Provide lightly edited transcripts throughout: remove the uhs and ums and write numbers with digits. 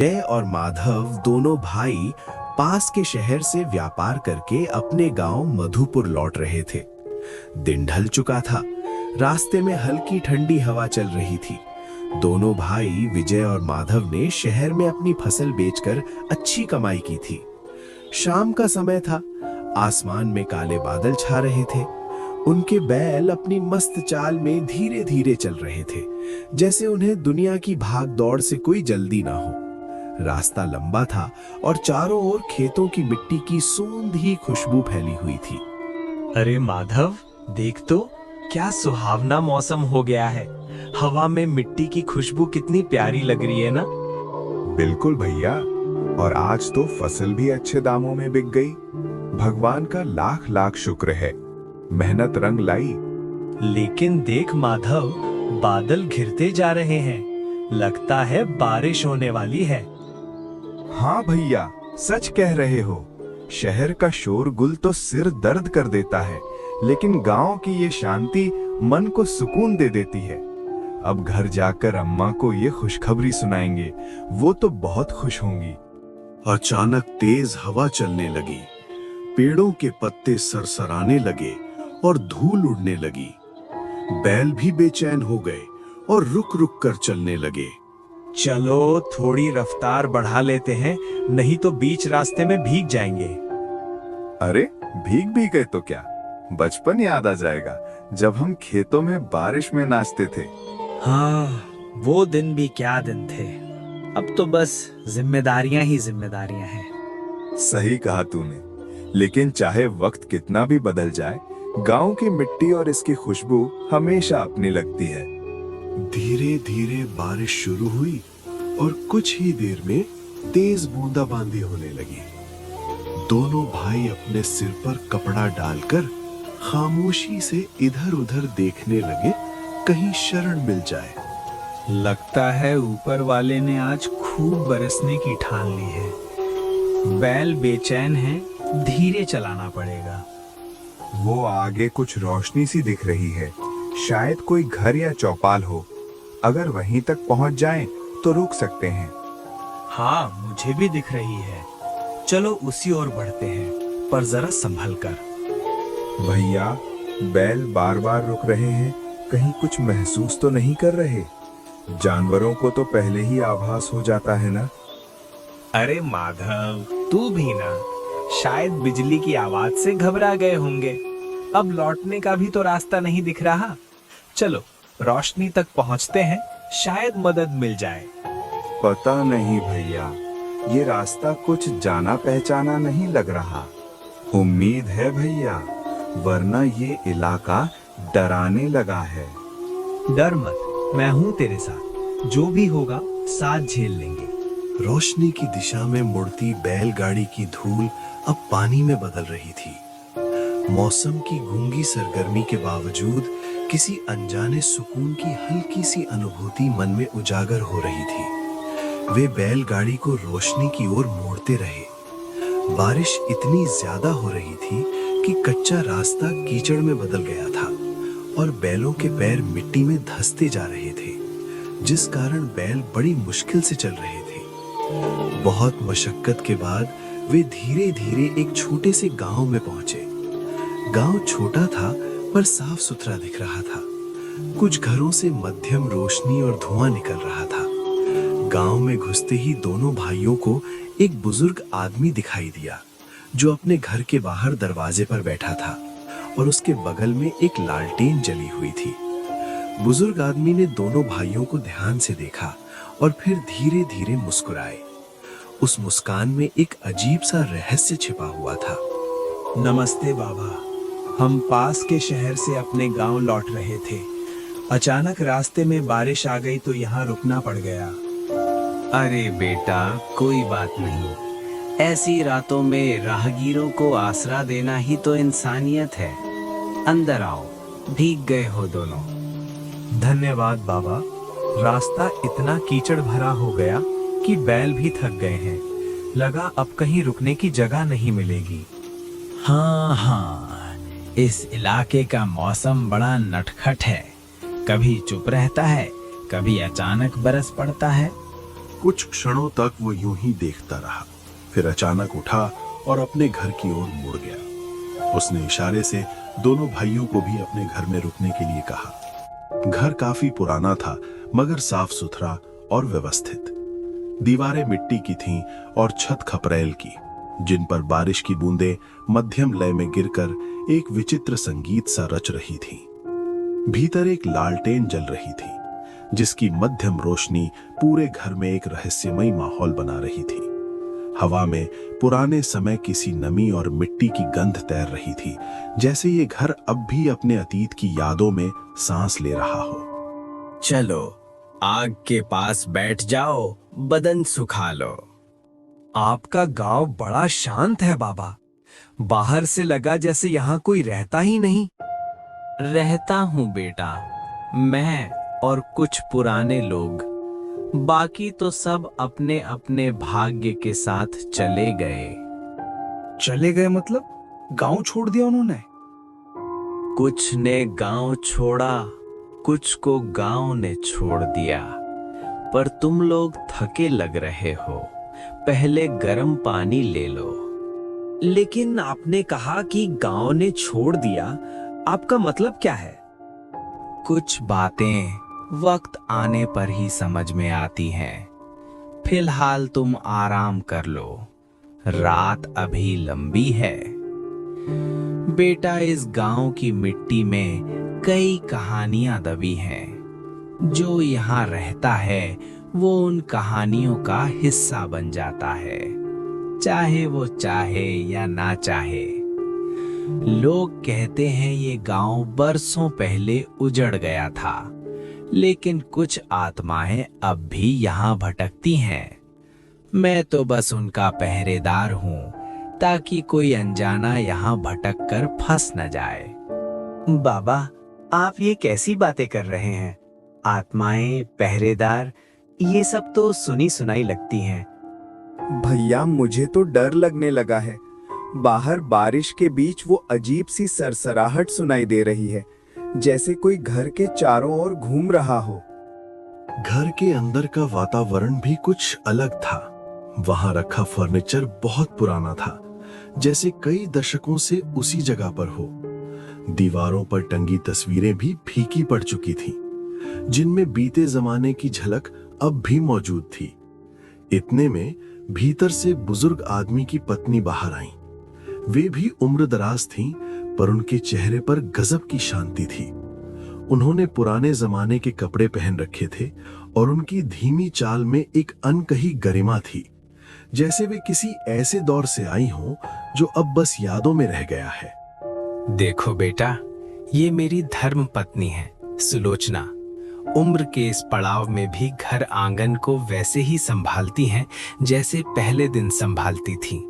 जय और माधव दोनों भाई पास के शहर से व्यापार करके अपने गांव मधुपुर लौट रहे थे। दिन ढल चुका था। रास्ते में हल्की ठंडी हवा चल रही थी। दोनों भाई विजय और माधव ने शहर में अपनी फसल बेचकर अच्छी कमाई की थी। शाम का समय था। आसमान में काले बादल छा रहे थे। उनके बैल अपनी मस्त चाल में धीरे धीरे चल रहे थे, जैसे उन्हें दुनिया की भाग दौड़ से कोई जल्दी ना हो। रास्ता लंबा था और चारों ओर खेतों की मिट्टी की सूंधी खुशबू फैली हुई थी। अरे माधव, देख तो क्या सुहावना मौसम हो गया है। हवा में मिट्टी की खुशबू कितनी प्यारी लग रही है ना। बिल्कुल भैया, और आज तो फसल भी अच्छे दामों में बिक गई। भगवान का लाख लाख शुक्र है, मेहनत रंग लाई। लेकिन देख माधव, बादल घिरते जा रहे हैं। लगता है बारिश होने वाली है। हाँ भैया, सच कह रहे हो। शहर का शोरगुल तो सिर दर्द कर देता है, लेकिन गांव की ये शांति मन को सुकून दे देती है। अब घर जाकर अम्मा को ये खुशखबरी सुनाएंगे, वो तो बहुत खुश होंगी। अचानक तेज हवा चलने लगी। पेड़ों के पत्ते सरसराने लगे और धूल उड़ने लगी। बैल भी बेचैन हो गए और रुक रुक कर चलने लगे। चलो थोड़ी रफ्तार बढ़ा लेते हैं, नहीं तो बीच रास्ते में भीग जाएंगे। अरे भीग भी गए तो क्या, बचपन याद आ जाएगा जब हम खेतों में बारिश में नाचते थे। हाँ, वो दिन भी क्या दिन थे। अब तो बस जिम्मेदारियां ही जिम्मेदारियां हैं। सही कहा तूने, लेकिन चाहे वक्त कितना भी बदल जाए, गांव की मिट्टी और इसकी खुशबू हमेशा अपनी लगती है। धीरे धीरे बारिश शुरू हुई और कुछ ही देर में तेज बूंदाबांदी होने लगी। दोनों भाई अपने सिर पर कपड़ा डालकर खामोशी से इधर उधर देखने लगे, कहीं शरण मिल जाए। लगता है ऊपर वाले ने आज खूब बरसने की ठान ली है। बैल बेचैन है, धीरे चलाना पड़ेगा। वो आगे कुछ रोशनी सी दिख रही है, शायद कोई घर या चौपाल हो। अगर वहीं तक पहुंच जाएं तो रुक सकते हैं। हाँ, मुझे भी दिख रही है। चलो उसी ओर बढ़ते हैं, पर जरा संभल कर। भैया, बैल बार बार रुक रहे हैं, कहीं कुछ महसूस तो नहीं कर रहे? जानवरों को तो पहले ही आभास हो जाता है ना। अरे माधव, तू भी ना, शायद बिजली की आवाज से घबरा गए होंगे। अब लौटने का भी तो रास्ता नहीं दिख रहा। चलो रोशनी तक पहुंचते हैं, शायद मदद मिल जाए। पता नहीं भैया, ये रास्ता कुछ जाना पहचाना नहीं लग रहा। उम्मीद है भैया, वरना ये इलाका डराने लगा है। डर मत, मैं हूं तेरे साथ। जो भी होगा साथ झेल लेंगे। रोशनी की दिशा में मुड़ती बैलगाड़ी की धूल अब पानी में बदल रही थी। मौसम की गूंगी सरगर्मी के बावजूद किसी अनजाने सुकून की हल्की सी अनुभूति मन में उजागर हो रही थी। वे बैलगाड़ी को रोशनी की ओर मोड़ते रहे। बारिश इतनी ज्यादा हो रही थी कि कच्चा रास्ता कीचड़ में बदल गया था और बैलों के पैर मिट्टी में धंसते जा रहे थे, जिस कारण बैल बड़ी मुश्किल से चल रहे थे। बहुत मशक्कत के बाद वे धीरे धीरे एक छोटे से गांव में पहुंचे। गांव छोटा था पर साफ सुथरा दिख रहा था। कुछ घरों से मध्यम रोशनी और धुआं निकल रहा था। गांव में घुसते ही दोनों भाइयों को एक बुजुर्ग आदमी दिखाई दिया, जो अपने घर के बाहर दरवाजे पर बैठा था और उसके बगल में एक लालटेन जली हुई थी। बुजुर्ग आदमी ने दोनों भाइयों को ध्यान से देखा और फिर धीरे धीरे मुस्कुराए। उस मुस्कान में एक अजीब सा रहस्य छिपा हुआ था। नमस्ते बाबा, हम पास के शहर से अपने गांव लौट रहे थे। अचानक रास्ते में बारिश आ गई तो यहाँ रुकना पड़ गया। अरे बेटा, कोई बात नहीं। ऐसी रातों में राहगीरों को आसरा देना ही तो इंसानियत है। अंदर आओ, भीग गए हो दोनों। धन्यवाद बाबा। रास्ता इतना कीचड़ भरा हो गया कि बैल भी थक गए हैं। लगा अब कहीं रुकने की जगह नहीं मिलेगी। हाँ, इस इलाके का मौसम बड़ा नटखट है। कभी चुप रहता है, कभी अचानक बरस पड़ता है। कुछ क्षणों तक वो यूं ही देखता रहा, फिर अचानक उठा और अपने घर की ओर मुड़ गया। उसने इशारे से दोनों भाइयों को भी अपने घर में रुकने के लिए कहा। घर काफी पुराना था, मगर साफ सुथरा और व्यवस्थित। दीवारें मिट्टी की थीं और छत खपरेल की, जिन पर बारिश की बूंदें मध्यम लय में गिरकर एक विचित्र संगीत सा रच रही थीं। भीतर एक लालटेन जल रही थी, जिसकी मध्यम रोशनी पूरे घर में एक रहस्यमयी माहौल बना रही थी। हवा में पुराने समय किसी नमी और मिट्टी की गंध तैर रही थी, जैसे ये घर अब भी अपने अतीत की यादों में सांस ले रहा हो। चलो आग के पास बैठ जाओ, बदन सुखा लो। आपका गांव बड़ा शांत है बाबा। बाहर से लगा जैसे यहाँ कोई रहता ही नहीं। रहता हूँ बेटा, मैं और कुछ पुराने लोग। बाकी तो सब अपने अपने भाग्य के साथ चले गए। चले गए मतलब गांव छोड़ दिया उन्होंने? कुछ ने गांव छोड़ा, कुछ को गांव ने छोड़ दिया। पर तुम लोग थके लग रहे हो, पहले गर्म पानी ले लो। लेकिन आपने कहा कि गांव ने छोड़ दिया, आपका मतलब क्या है? कुछ बातें वक्त आने पर ही समझ में आती हैं। फिलहाल तुम आराम कर लो, रात अभी लंबी है। बेटा, इस गांव की मिट्टी में कई कहानियां दबी हैं। जो यहाँ रहता है वो उन कहानियों का हिस्सा बन जाता है, चाहे वो चाहे या ना चाहे। लोग कहते हैं ये गांव बरसों पहले उजड़ गया था, लेकिन कुछ आत्माएं अब भी यहाँ भटकती हैं। मैं तो बस उनका पहरेदार हूँ, ताकि कोई अनजाना यहाँ भटक कर फंस न जाए। बाबा, आप ये कैसी बातें कर रहे हैं? आत्माएं, पहरेदार, ये सब तो सुनी सुनाई लगती हैं। भैया, मुझे तो डर लगने लगा है। बाहर बारिश के बीच वो अजीब सी सरसराहट सुनाई दे रही है, जैसे कोई घर के चारों ओर घूम रहा हो। घर के अंदर का वातावरण भी कुछ अलग था। वहां रखा फर्नीचर बहुत पुराना था, जैसे कई दशकों से उसी जगह पर हो। दीवारों पर टंगी तस्वीरें भी फीकी पड़ चुकी थीं, जिनमें बीते जमाने की झलक अब भी मौजूद थी। इतने में भीतर से बुजुर्ग आदमी की पत्नी बाहर आईं। वे भी उम्रदराज थीं, पर उनके चेहरे पर गजब की शांति थी। उन्होंने पुराने जमाने के कपड़े पहन रखे थे और उनकी धीमी चाल में एक अनकही गरिमा थी, जैसे वे किसी ऐसे दौर से आई हों जो अब बस यादों में रह गया है। देखो बेटा, ये मेरी धर्म पत्नी है सुलोचना। उम्र के इस पड़ाव में भी घर आंगन को वैसे ही संभालती हैं जैसे पहले दिन संभालती थी।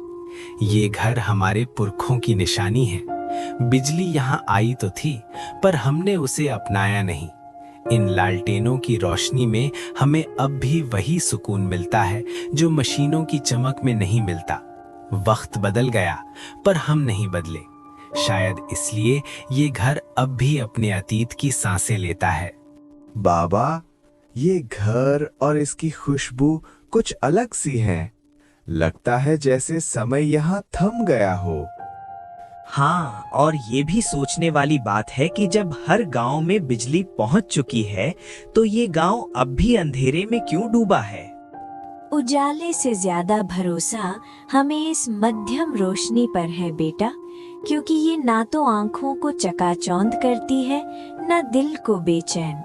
ये घर हमारे पुरखों की निशानी है। बिजली यहाँ आई तो थी, पर हमने उसे अपनाया नहीं। इन लालटेनों की रोशनी में हमें अब भी वही सुकून मिलता है जो मशीनों की चमक में नहीं मिलता। वक्त बदल गया, पर हम नहीं बदले। शायद इसलिए ये घर अब भी अपने अतीत की सांसें लेता है। बाबा, ये घर और इसकी खुशबू कुछ अलग सी है। लगता है जैसे समय यहाँ थम गया हो। हाँ, और ये भी सोचने वाली बात है कि जब हर गांव में बिजली पहुंच चुकी है, तो ये गांव अब भी अंधेरे में क्यों डूबा है? उजाले से ज्यादा भरोसा हमें इस मध्यम रोशनी पर है बेटा, क्योंकि ये ना तो आंखों को चकाचौंध करती है, न दिल को बेचैन।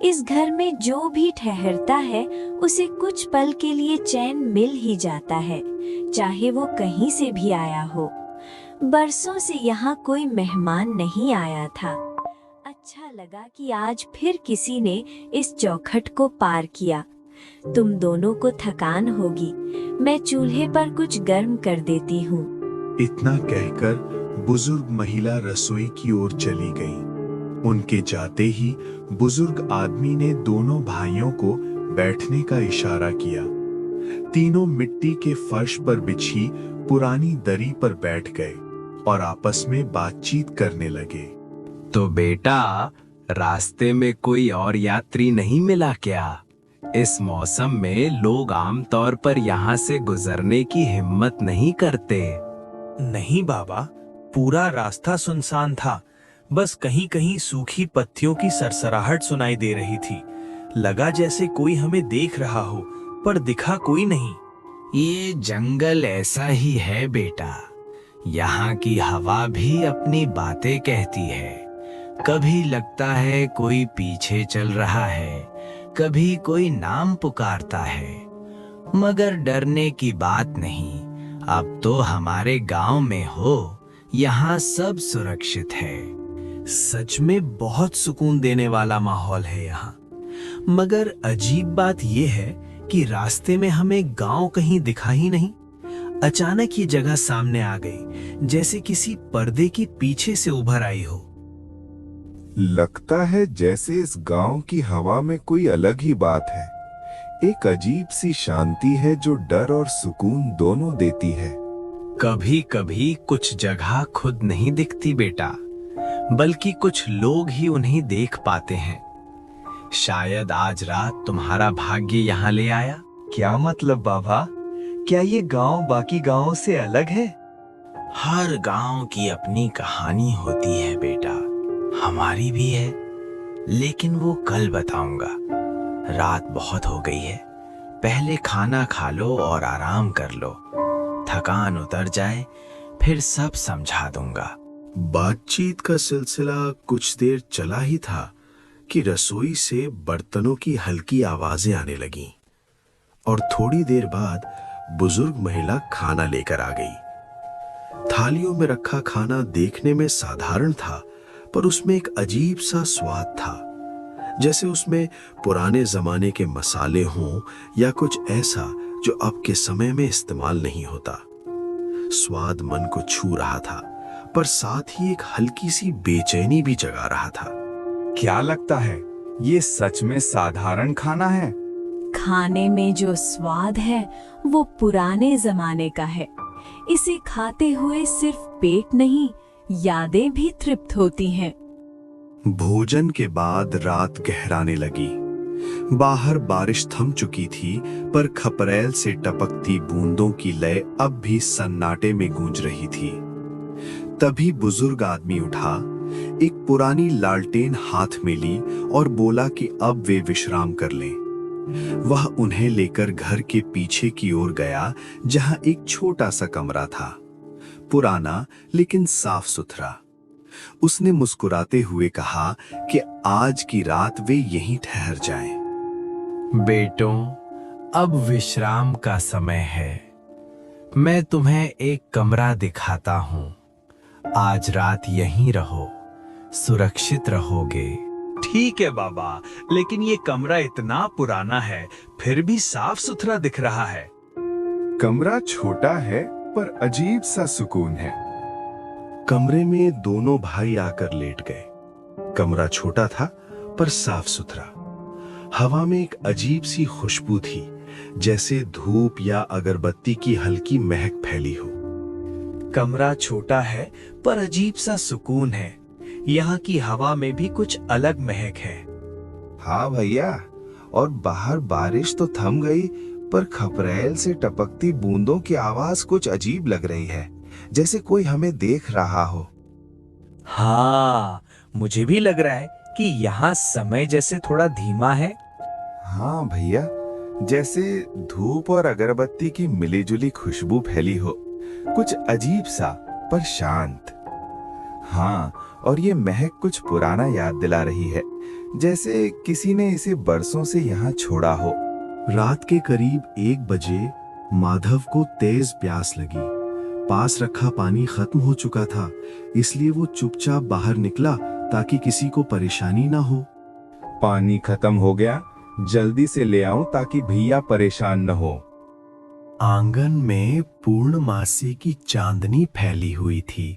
इस घर में जो भी ठहरता है उसे कुछ पल के लिए चैन मिल ही जाता है, चाहे वो कहीं से भी आया हो। बरसों से यहाँ कोई मेहमान नहीं आया था। अच्छा लगा कि आज फिर किसी ने इस चौखट को पार किया। तुम दोनों को थकान होगी, मैं चूल्हे पर कुछ गर्म कर देती हूँ। इतना कहकर बुजुर्ग महिला रसोई की ओर चली गई। उनके जाते ही बुजुर्ग आदमी ने दोनों भाइयों को बैठने का इशारा किया। तीनों मिट्टी के फर्श पर बिछी पुरानी दरी पर बैठ गए और आपस में बातचीत करने लगे। तो बेटा, रास्ते में कोई और यात्री नहीं मिला क्या? इस मौसम में लोग आमतौर पर यहाँ से गुजरने की हिम्मत नहीं करते। नहीं बाबा, पूरा रास्ता सुनसान था। बस कहीं कहीं सूखी पत्तियों की सरसराहट सुनाई दे रही थी। लगा जैसे कोई हमें देख रहा हो, पर दिखा कोई नहीं। ये जंगल ऐसा ही है बेटा। यहाँ की हवा भी अपनी बातें कहती है। कभी लगता है कोई पीछे चल रहा है, कभी कोई नाम पुकारता है। मगर डरने की बात नहीं, अब तो हमारे गांव में हो, यहाँ सब सुरक्षित है। सच में बहुत सुकून देने वाला माहौल है यहाँ। मगर अजीब बात यह है कि रास्ते में हमें गांव कहीं दिखा ही नहीं। अचानक ये जगह सामने आ गई, जैसे किसी पर्दे के पीछे से उभर आई हो। लगता है जैसे इस गांव की हवा में कोई अलग ही बात है। एक अजीब सी शांति है जो डर और सुकून दोनों देती है। कभी कभी कुछ जगह खुद नहीं दिखती बेटा, बल्कि कुछ लोग ही उन्हें देख पाते हैं। शायद आज रात तुम्हारा भाग्य यहाँ ले आया। क्या मतलब बाबा? क्या ये गांव बाकी गांवों से अलग है? हर गांव की अपनी कहानी होती है बेटा, हमारी भी है, लेकिन वो कल बताऊंगा। रात बहुत हो गई है, पहले खाना खा लो और आराम कर लो। थकान उतर जाए फिर सब समझा दूंगा। बातचीत का सिलसिला कुछ देर चला ही था कि रसोई से बर्तनों की हल्की आवाजें आने लगीं और थोड़ी देर बाद बुजुर्ग महिला खाना लेकर आ गई। थालियों में रखा खाना देखने में साधारण था, पर उसमें एक अजीब सा स्वाद था, जैसे उसमें पुराने जमाने के मसाले हों या कुछ ऐसा जो अब के समय में इस्तेमाल नहीं होता। स्वाद मन को छू रहा था, पर साथ ही एक हल्की सी बेचैनी भी जगा रहा था। क्या लगता है, ये सच में साधारण खाना है? खाने में जो स्वाद है वो पुराने जमाने का है। इसे खाते हुए सिर्फ पेट नहीं, यादें भी तृप्त होती हैं। भोजन के बाद रात गहराने लगी। बाहर बारिश थम चुकी थी, पर खपरेल से टपकती बूंदों की लय अब भी सन्नाटे में गूंज रही थी। तभी बुजुर्ग आदमी उठा, एक पुरानी लालटेन हाथ में ली और बोला कि अब वे विश्राम कर लें। वह उन्हें लेकर घर के पीछे की ओर गया, जहां एक छोटा सा कमरा था, पुराना लेकिन साफ सुथरा। उसने मुस्कुराते हुए कहा कि आज की रात वे यहीं ठहर जाएं। बेटों, अब विश्राम का समय है। मैं तुम्हें एक कमरा दिखाता हूँ। आज रात यहीं रहो, सुरक्षित रहोगे। ठीक है बाबा, लेकिन ये कमरा इतना पुराना है, फिर भी साफ सुथरा दिख रहा है। कमरा छोटा है पर अजीब सा सुकून है। कमरे में दोनों भाई आकर लेट गए। कमरा छोटा था पर साफ सुथरा। हवा में एक अजीब सी खुशबू थी, जैसे धूप या अगरबत्ती की हल्की महक फैली हो। कमरा छोटा है पर अजीब सा सुकून है। यहाँ की हवा में भी कुछ अलग महक है। हाँ भैया, और बाहर बारिश तो थम गई, पर खपरेल से टपकती बूंदों की आवाज कुछ अजीब लग रही है, जैसे कोई हमें देख रहा हो। हाँ, मुझे भी लग रहा है कि यहाँ समय जैसे थोड़ा धीमा है। हाँ भैया, जैसे धूप और अगरबत्ती की मिलीजुली खुशबू फैली हो, कुछ अजीब सा पर शांत। हाँ, और ये महक कुछ पुराना याद दिला रही है, जैसे किसी ने इसे बरसों से यहाँ छोड़ा हो। रात के करीब 1 बजे माधव को तेज प्यास लगी। पास रखा पानी खत्म हो चुका था, इसलिए वो चुपचाप बाहर निकला ताकि किसी को परेशानी ना हो। पानी खत्म हो गया, जल्दी से ले आऊं ताकि भैया परेशान न हो। आंगन में पूर्णमासी की चांदनी फैली हुई थी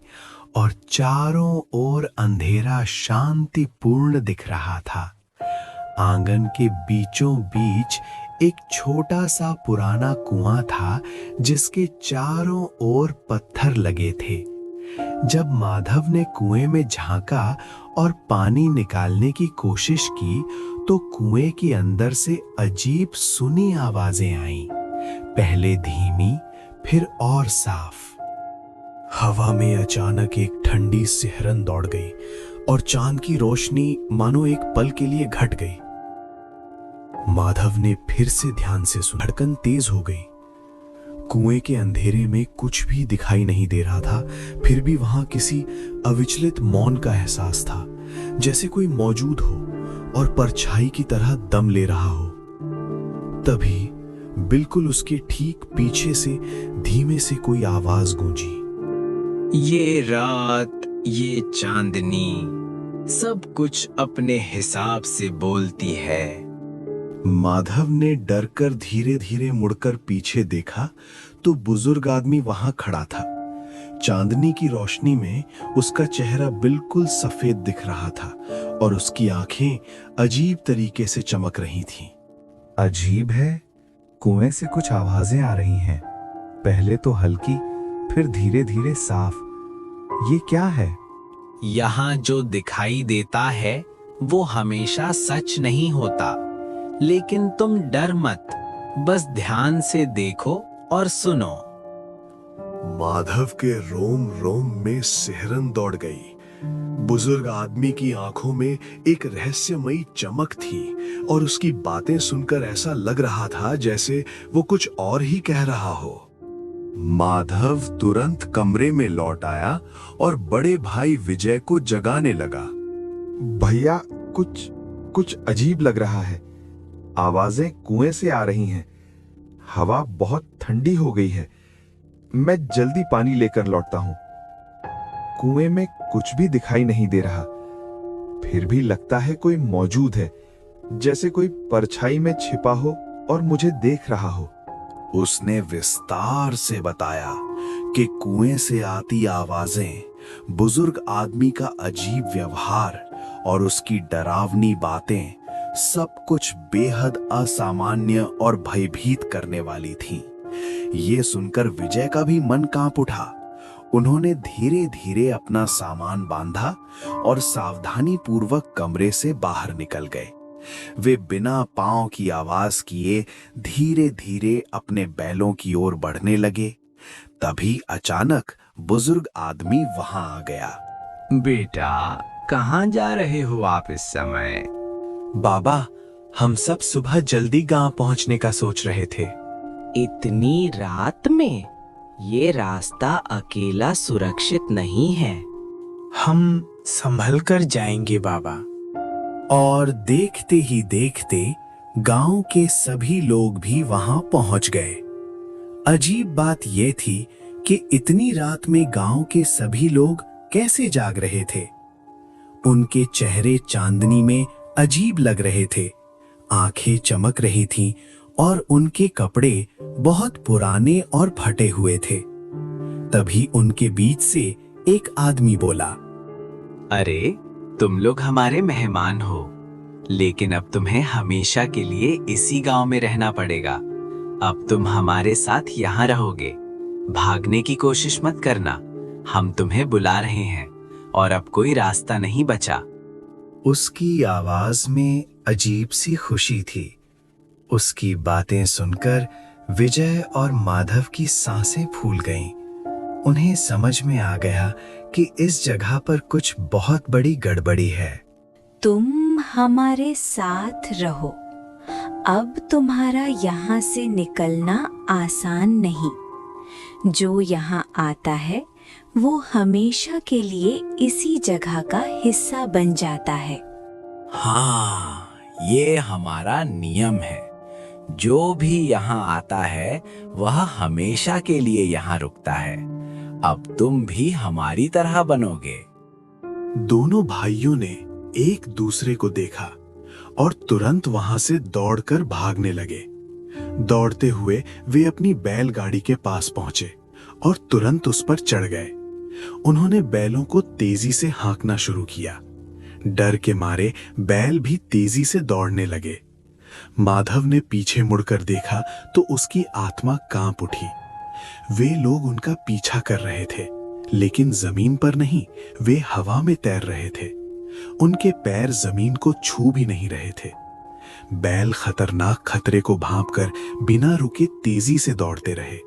और चारों ओर अंधेरा शांतिपूर्ण दिख रहा था। आंगन के बीचों बीच एक छोटा सा पुराना कुआं था, जिसके चारों ओर पत्थर लगे थे। जब माधव ने कुएं में झांका और पानी निकालने की कोशिश की तो कुएं के अंदर से अजीब सुनी आवाजें आईं, पहले धीमी फिर और साफ। हवा में अचानक एक ठंडी सिहरन दौड़ गई और चांद की रोशनी मानो एक पल के लिए घट गई। माधव ने फिर से ध्यान से सुना। धड़कन तेज हो गई। कुएं के अंधेरे में कुछ भी दिखाई नहीं दे रहा था, फिर भी वहां किसी अविचलित मौन का एहसास था, जैसे कोई मौजूद हो और परछाई की तरह दम ले रहा हो। तभी बिल्कुल उसके ठीक पीछे से धीमे से कोई आवाज गूंजी। ये रात, ये चांदनी, सब कुछ अपने हिसाब से बोलती है। माधव ने डरकर धीरे धीरे मुड़कर पीछे देखा तो बुजुर्ग आदमी वहां खड़ा था। चांदनी की रोशनी में उसका चेहरा बिल्कुल सफेद दिख रहा था और उसकी आंखें अजीब तरीके से चमक रही थीं। अजीब है, कुएं से कुछ आवाजें आ रही हैं, पहले तो हल्की फिर धीरे धीरे साफ। ये क्या है? यहाँ जो दिखाई देता है वो हमेशा सच नहीं होता, लेकिन तुम डर मत, बस ध्यान से देखो और सुनो। माधव के रोम रोम में सिहरन दौड़ गई। बुजुर्ग आदमी की आंखों में एक रहस्यमयी चमक थी और उसकी बातें सुनकर ऐसा लग रहा था जैसे वो कुछ और ही कह रहा हो। माधव तुरंत कमरे में लौट आया और बड़े भाई विजय को जगाने लगा। भैया, कुछ अजीब लग रहा है। आवाजें कुएं से आ रही हैं। हवा बहुत ठंडी हो गई है। मैं जल्दी पानी लेकर लौटता हूं। कुएं में कुछ भी दिखाई नहीं दे रहा, फिर भी लगता है कोई मौजूद है, जैसे कोई परछाई में छिपा हो और मुझे देख रहा हो। उसने विस्तार से बताया कि कुएं से आती आवाजें, बुजुर्ग आदमी का अजीब व्यवहार और उसकी डरावनी बातें सब कुछ बेहद असामान्य और भयभीत करने वाली थीं। ये सुनकर विजय का भी मन कांप उठा। उन्होंने धीरे धीरे अपना सामान बांधा और सावधानी पूर्वक कमरे से बाहर निकल गए। वे बिना पांव की आवाज किए धीरे धीरे अपने बैलों की ओर बढ़ने लगे। तभी अचानक बुजुर्ग आदमी वहां आ गया। बेटा, कहाँ जा रहे हो आप इस समय? बाबा, हम सब सुबह जल्दी गांव पहुंचने का सोच रहे थे। इतनी रात में? ये रास्ता अकेला सुरक्षित नहीं है। हम संभल कर जाएंगे बाबा। और देखते ही देखते गांव के सभी लोग भी वहां पहुंच गए। अजीब बात यह थी कि इतनी रात में गांव के सभी लोग कैसे जाग रहे थे। उनके चेहरे चांदनी में अजीब लग रहे थे, आंखें चमक रही थीं और उनके कपड़े बहुत पुराने और फटे हुए थे। तभी उनके बीच से एक आदमी बोला, अरे, तुम लोग हमारे मेहमान हो, लेकिन अब तुम्हें हमेशा के लिए इसी गांव में रहना पड़ेगा। अब तुम हमारे साथ यहाँ रहोगे। भागने की कोशिश मत करना, हम तुम्हें बुला रहे हैं और अब कोई रास्ता नहीं बचा। उसकी आवाज में अजीब सी खुशी थी। उसकी बातें सुनकर विजय और माधव की सांसें फूल गईं। उन्हें समझ में आ गया कि इस जगह पर कुछ बहुत बड़ी गड़बड़ी है। तुम हमारे साथ रहो। अब तुम्हारा यहाँ से निकलना आसान नहीं। जो यहाँ आता है वो हमेशा के लिए इसी जगह का हिस्सा बन जाता है। हाँ, ये हमारा नियम है। जो भी यहाँ आता है वह हमेशा के लिए यहाँ रुकता है। अब तुम भी हमारी तरह बनोगे। दोनों भाइयों ने एक दूसरे को देखा और तुरंत वहां से दौड़कर भागने लगे। दौड़ते हुए वे अपनी बैलगाड़ी के पास पहुंचे और तुरंत उस पर चढ़ गए। उन्होंने बैलों को तेजी से हाँकना शुरू किया। डर के मारे बैल भी तेजी से दौड़ने लगे। माधव ने पीछे मुड़कर देखा तो उसकी आत्मा कांप उठी। वे लोग उनका पीछा कर रहे थे, लेकिन जमीन पर नहीं, वे हवा में तैर रहे थे। उनके पैर जमीन को छू भी नहीं रहे थे। बैल खतरनाक खतरे को भांपकर बिना रुके तेजी से दौड़ते रहे।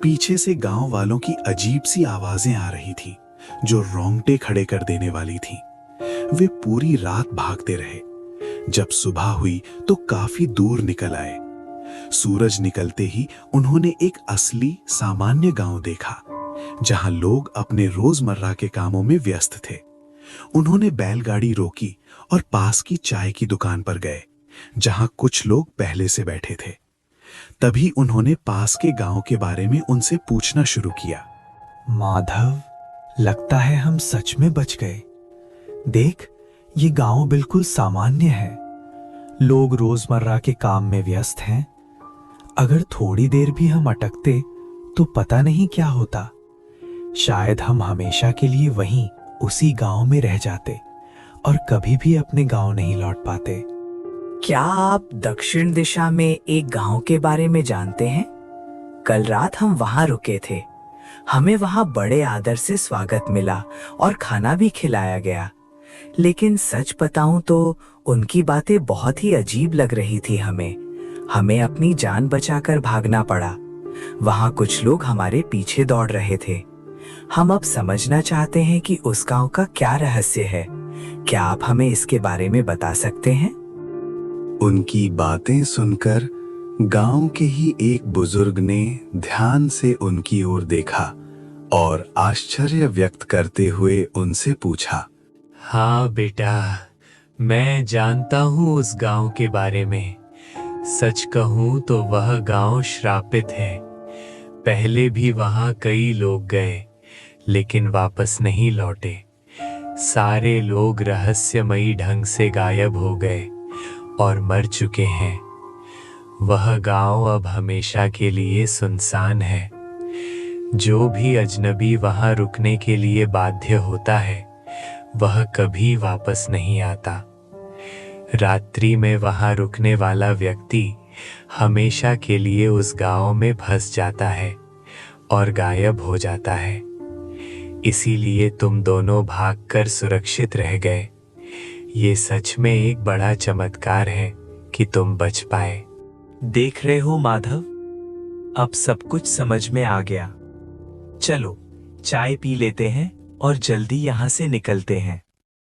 पीछे से गांव वालों की अजीब सी आवाजें आ रही थीं, जो रोंगटे खड़े कर देने वाली थीं। वे पूरी रात भागते रहे। जब सुबह हुई तो काफी दूर निकल आए। सूरज निकलते ही उन्होंने एक असली सामान्य गांव देखा, जहां लोग अपने रोजमर्रा के कामों में व्यस्त थे। उन्होंने बैलगाड़ी रोकी और पास की चाय की दुकान पर गए, जहां कुछ लोग पहले से बैठे थे। तभी उन्होंने पास के गांव के बारे में उनसे पूछना शुरू किया। माधव, लगता है हम सच में बच गए। देख, ये गांव बिल्कुल सामान्य है। लोग रोजमर्रा के काम में व्यस्त हैं। अगर थोड़ी देर भी हम अटकते तो पता नहीं क्या होता। शायद हम हमेशा के लिए वहीं उसी गांव में रह जाते और कभी भी अपने गांव नहीं लौट पाते। क्या आप दक्षिण दिशा में एक गांव के बारे में जानते हैं? कल रात हम वहां रुके थे। हमें वहां बड़े आदर से स्वागत मिला और खाना भी खिलाया गया। लेकिन सच बताऊं तो उनकी बातें बहुत ही अजीब लग रही थी हमें अपनी जान बचाकर भागना पड़ा। वहां कुछ लोग हमारे पीछे दौड़ रहे थे। हम अब समझना चाहते हैं कि उस गांव का क्या रहस्य है। क्या आप हमें इसके बारे में बता सकते हैं? उनकी बातें सुनकर गांव के ही एक बुजुर्ग ने ध्यान से उनकी ओर देखा और आश्चर्य व्यक्त करते हुए उनसे पूछा। हाँ बेटा, मैं जानता हूँ उस गांव के बारे में। सच कहूँ तो वह गांव श्रापित है। पहले भी वहां कई लोग गए, लेकिन वापस नहीं लौटे। सारे लोग रहस्यमयी ढंग से गायब हो गए और मर चुके हैं। वह गांव अब हमेशा के लिए सुनसान है। जो भी अजनबी वहां रुकने के लिए बाध्य होता है, वह कभी वापस नहीं आता। रात्रि में वहां रुकने वाला व्यक्ति हमेशा के लिए उस गांव में फंस जाता है और गायब हो जाता है। इसीलिए तुम दोनों भागकर सुरक्षित रह गए। ये सच में एक बड़ा चमत्कार है कि तुम बच पाए। देख रहे हो माधव, अब सब कुछ समझ में आ गया। चलो चाय पी लेते हैं और जल्दी यहाँ से निकलते हैं।